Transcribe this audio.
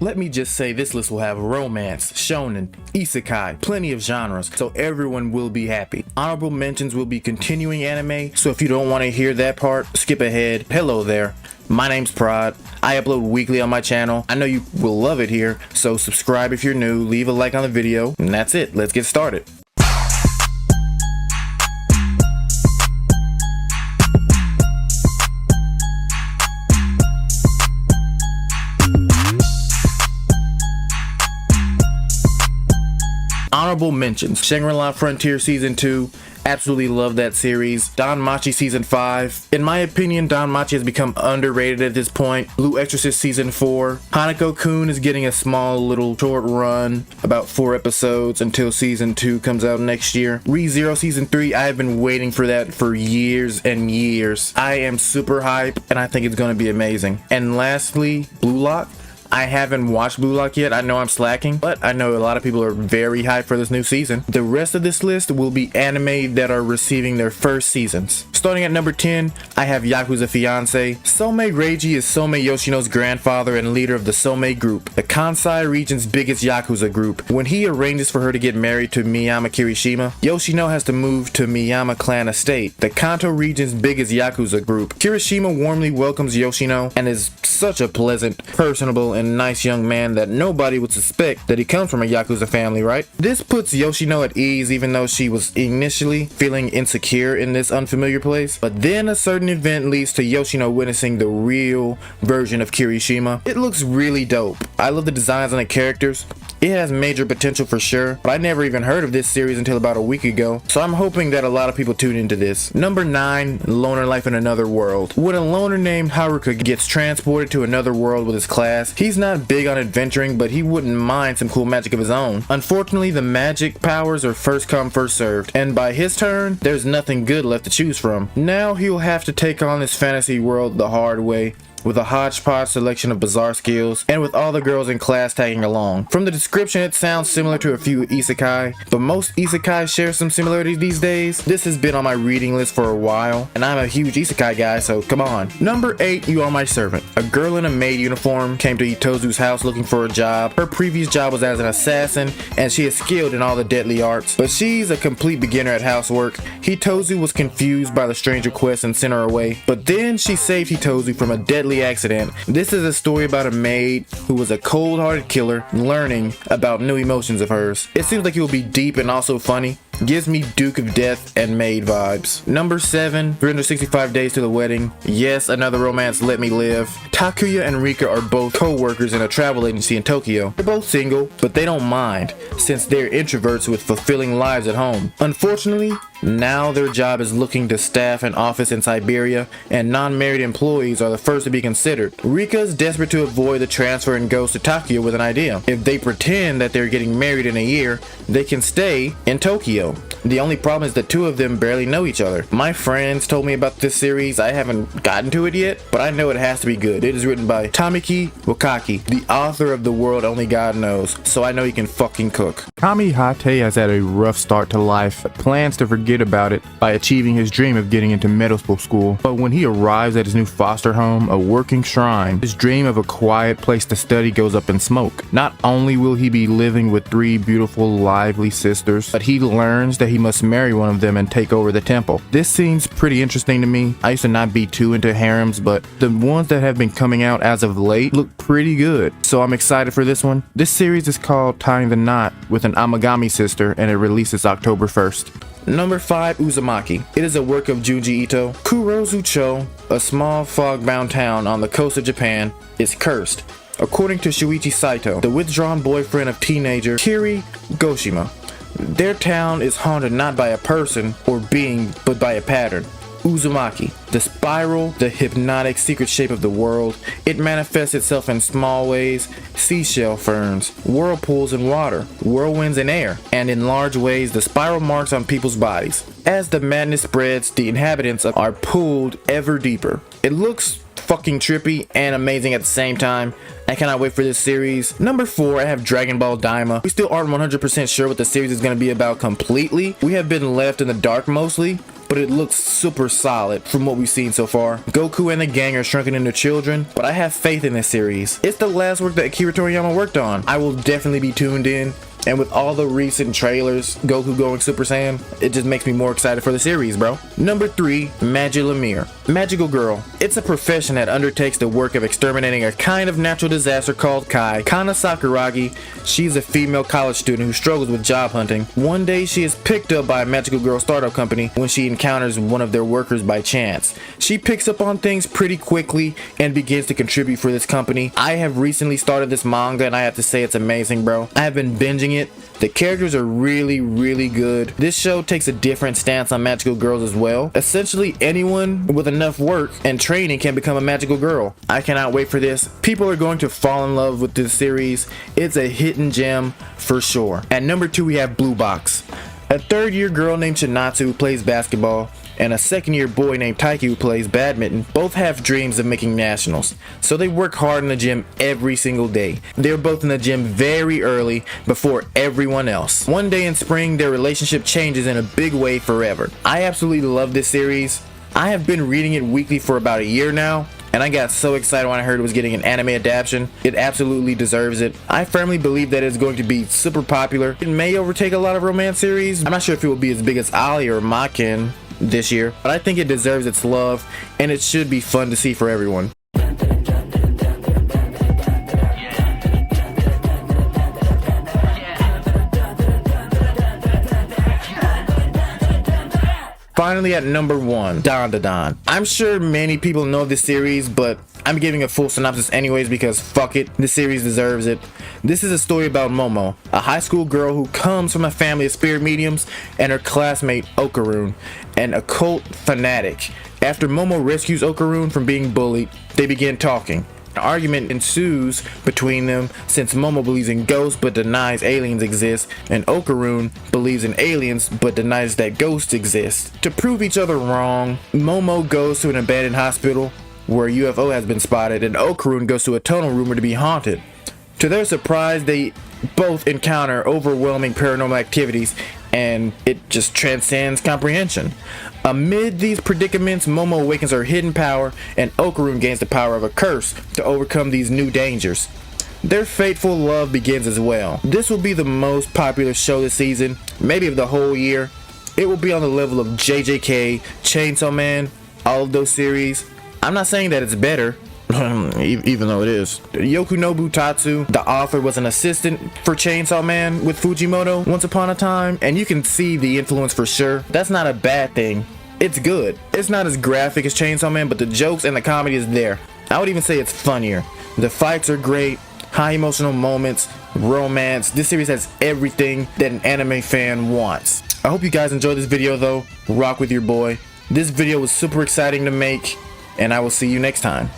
Let me just say this list will have romance, shonen, isekai, plenty of genres, so everyone will be happy. Honorable mentions will be continuing anime, so if you don't want to hear that part, skip ahead. Hello there. My name's Prod. I upload weekly on my channel. I know you will love it here, so subscribe if you're new, leave a like on the video, and that's it. Let's get started. Honorable mentions: Shangri-La Frontier Season 2. Absolutely love that series. Danmachi Season 5. In my opinion, Danmachi has become underrated at this point. Blue Exorcist Season 4. Hanako-kun is getting a small little short run, about 4 episodes until Season 2 comes out next year. ReZero Season 3, I have been waiting for that for years and years. I am super hyped and I think it's going to be amazing. And lastly, Blue Lock. I haven't watched Blue Lock yet. I know I'm slacking, but I know a lot of people are very hyped for this new season. The rest of this list will be anime that are receiving their first seasons. Starting at number 10, I have Yakuza Fiance. Somei Reiji is Somei Yoshino's grandfather and leader of the Somei group, the Kansai region's biggest Yakuza group. When he arranges for her to get married to Miyama Kirishima, Yoshino has to move to Miyama clan estate, the Kanto region's biggest Yakuza group. Kirishima warmly welcomes Yoshino and is such a pleasant, personable, and nice young man that nobody would suspect that he comes from a Yakuza family, right? This puts Yoshino at ease even though she was initially feeling insecure in this unfamiliar place. But then a certain event leads to Yoshino witnessing the real version of Kirishima. It looks really dope. I love the designs on the characters. It has major potential for sure, but I never even heard of this series until about a week ago, so I'm hoping that a lot of people tune into this. Number 9, Loner Life in Another World. When a loner named Haruka gets transported to another world with his class, he's not big on adventuring, but he wouldn't mind some cool magic of his own. Unfortunately, the magic powers are first come, first served, and by his turn, there's nothing good left to choose from. Now he'll have to take on this fantasy world the hard way, with a hodgepodge selection of bizarre skills, and with all the girls in class tagging along. From the description, it sounds similar to a few isekai, but most isekai share some similarities these days. This has been on my reading list for a while, and I'm a huge isekai guy, so come on. Number 8, You Are My Servant. A girl in a maid uniform came to Itozu's house looking for a job. Her previous job was as an assassin, and she is skilled in all the deadly arts, but she's a complete beginner at housework. Hitozu was confused by the strange request and sent her away, but then she saved Hitozu from a deadly accident. This is a story about a maid who was a cold-hearted killer learning about new emotions of hers. It seems like it will be deep and also funny. Gives me Duke of Death and Maid vibes. Number 7, 365 Days Till The Wedding. Yes, another romance, let me live. Takuya and Rika are both co-workers in a travel agency in Tokyo. They're both single, but they don't mind, since they're introverts with fulfilling lives at home. Unfortunately, now their job is looking to staff an office in Siberia, and non-married employees are the first to be considered. Rika is desperate to avoid the transfer and goes to Tokyo with an idea. If they pretend that they're getting married in a year, they can stay in Tokyo. The only problem is the two of them barely know each other. My friends told me about this series. I haven't gotten to it yet, but I know it has to be good. It is written by Tamiki Wakaki, the author of The World Only God Knows, so I know he can fucking cook. Kami Hate has had a rough start to life, but plans to forget about it by achieving his dream of getting into medical school. But when he arrives at his new foster home, a working shrine, his dream of a quiet place to study goes up in smoke. Not only will he be living with 3 beautiful, lively sisters, but he learns that he must marry one of them and take over the temple. This seems pretty interesting to me. I used to not be too into harems, but the ones that have been coming out as of late look pretty good, so I'm excited for this one. This series is called Tying the Knot with an Amigami Sister, and it releases October 1st. Number 5, Uzumaki. It is a work of Junji Ito. Kurozucho, a small fog-bound town on the coast of Japan, is cursed, according to Shuichi Saito, the withdrawn boyfriend of teenager Kiri Goshima. Their town is haunted not by a person or being, but by a pattern. Uzumaki, the spiral, the hypnotic secret shape of the world. It manifests itself in small ways: seashell ferns, whirlpools in water, whirlwinds in air, and in large ways the spiral marks on people's bodies. As the madness spreads, the inhabitants are pulled ever deeper. It looks fucking trippy and amazing at the same time. I cannot wait for this series. Number 4, I have Dragon Ball Daima. We still aren't 100% sure what the series is going to be about completely. We have been left in the dark mostly, but it looks super solid from what we've seen so far. Goku and the gang are shrunken into children, but I have faith in this series. It's the last work that Akira Toriyama worked on. I will definitely be tuned in. And with all the recent trailers, Goku going Super Saiyan, it just makes me more excited for the series, bro. Number 3, Magilumiere. Magical Girl. It's a profession that undertakes the work of exterminating a kind of natural disaster called Kai. Kana Sakuragi, she's a female college student who struggles with job hunting. One day she is picked up by a Magical Girl startup company when she encounters one of their workers by chance. She picks up on things pretty quickly and begins to contribute for this company. I have recently started this manga and I have to say it's amazing, bro. I have been binging it. The characters are really good. This show takes a different stance on magical girls as well. Essentially anyone with enough work and training can become a magical girl. I cannot wait for this. People are going to fall in love with this series. It's a hidden gem for sure. At number 2 we have Blue Box. A third-year girl named Shinatsu who plays basketball and a second-year boy named Taiki who plays badminton both have dreams of making nationals, so they work hard in the gym every single day. They're both in the gym very early before everyone else. One day in spring, their relationship changes in a big way forever. I absolutely love this series. I have been reading it weekly for about a year now, and I got so excited when I heard it was getting an anime adaptation. It absolutely deserves it. I firmly believe that it's going to be super popular. It may overtake a lot of romance series. I'm not sure if it will be as big as Ali or Makin this year, but I think it deserves its love, and it should be fun to see for everyone. Finally, at number 1, Dandadan. I'm sure many people know this series, but I'm giving a full synopsis anyways because fuck it, this series deserves it. This is a story about Momo, a high school girl who comes from a family of spirit mediums, and her classmate Okarun, an occult fanatic. After Momo rescues Okarun from being bullied, they begin talking. An argument ensues between them since Momo believes in ghosts but denies aliens exist, and Okarun believes in aliens but denies that ghosts exist. To prove each other wrong, Momo goes to an abandoned hospital where a UFO has been spotted, and Okarun goes to a tunnel rumored to be haunted. To their surprise, they both encounter overwhelming paranormal activities, and it just transcends comprehension. Amid these predicaments, Momo awakens her hidden power, and Okarun gains the power of a curse to overcome these new dangers. Their fateful love begins as well. This will be the most popular show this season, maybe of the whole year. It will be on the level of JJK, Chainsaw Man, all of those series. I'm not saying that it's better, even though it is. Yokunobu Tatsu, the author, was an assistant for Chainsaw Man with Fujimoto once upon a time, and you can see the influence for sure. That's not a bad thing. It's good. It's not as graphic as Chainsaw Man, but the jokes and the comedy is there. I would even say it's funnier. The fights are great, high emotional moments, romance. This series has everything that an anime fan wants. I hope you guys enjoyed this video though. Rock with your boy. This video was super exciting to make, and I will see you next time.